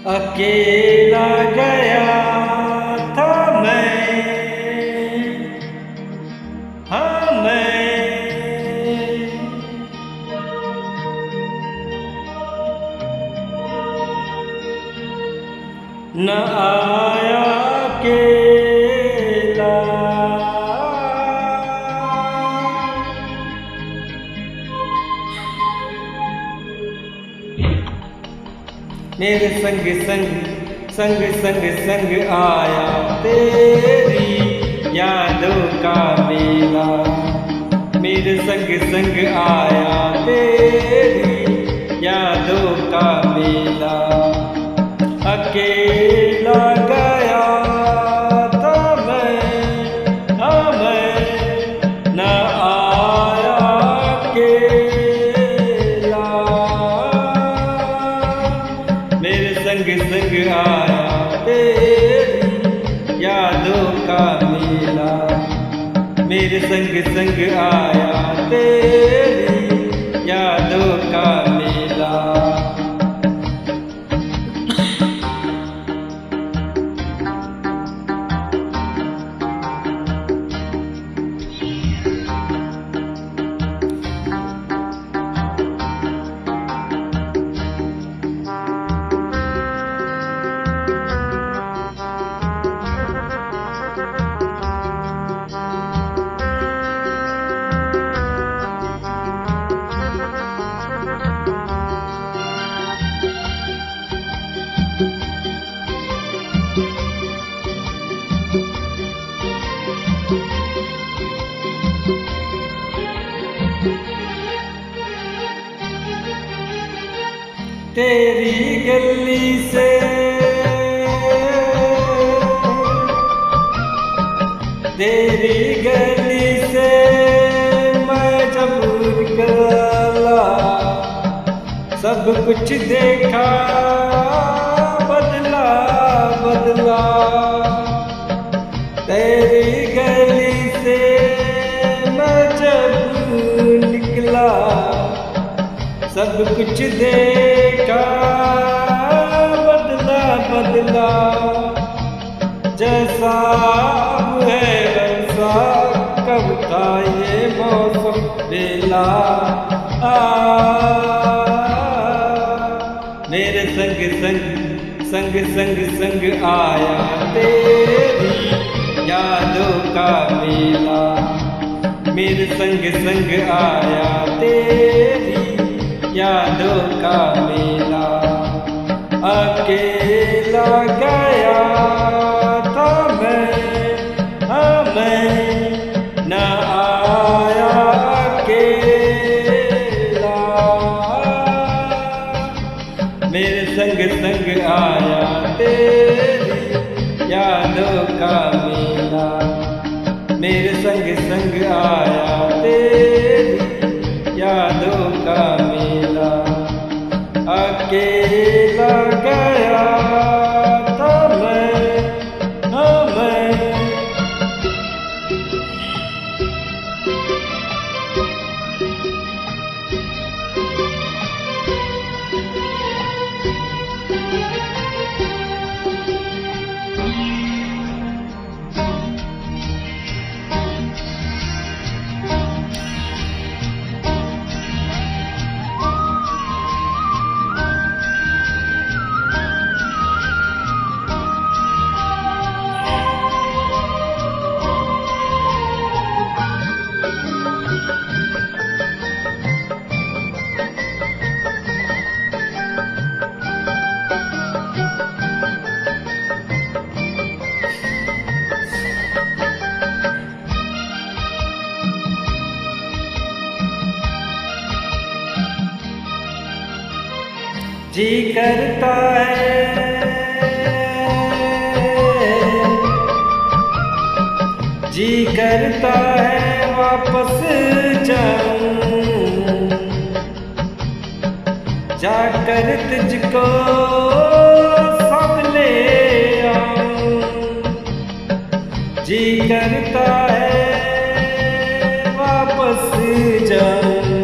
अकेला गया था मैं, हाँ मैं, न आया अकेला, मेरे संग संग संग संग संग आया तेरी यादों का मेला, मेरे संग संग आया तेरी यादों का मेला। अकेला गया था मैं, हाँ मैं, न आया अकेला, मेरे संग संग आया तेरी यादों का मेला, मेरे संग संग आया तेरी यादों का मेला। तेरी गली से तेरी गली से मैं जब निकला, सब कुछ देखा बदला बदला। तेरी गली से मैं जब निकला, सब कुछ देखा बदला बदला। जैसा है वैसा कब था ये मौसम बेला, मेरे संग संग संग संग संग आया तेरी यादों का मेला, मेरे संग संग आया तेरी यादों का मेला। अकेला गया था मैं, हाँ मैं, न आया अकेला, मेरे संग संग आया तेरी यादों का मेला, मेरे संग संग आया तेरी यादों का मेला। अकेला गया था मैं, हाँ मैं। जी करता है, जी करता है वापस जाऊं, जाकर तुझको सब ले आऊं। जी करता है वापस जाऊं,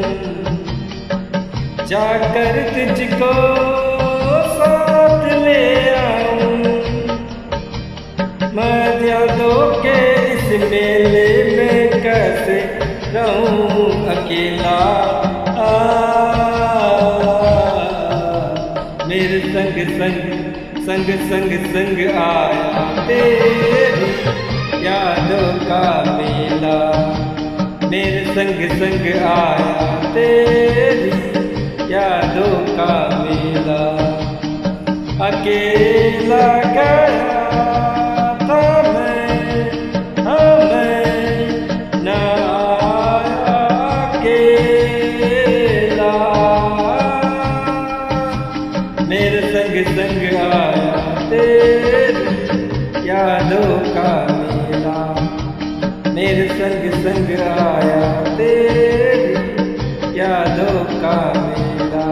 जाकर तुझको साथ ले मेले में कैसे रहूं अकेला। मेरे संग संग संग संग संग आया तेरी यादों का मेला। मेरे संग संग आया तेरी यादों का मेला। अकेला गया था मैं, न आया अकेला। मेरे संग संग आया तेरी यादों का मेला। मेरे संग संग आया तेरी यादों का मेला।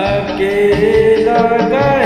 अकेला गया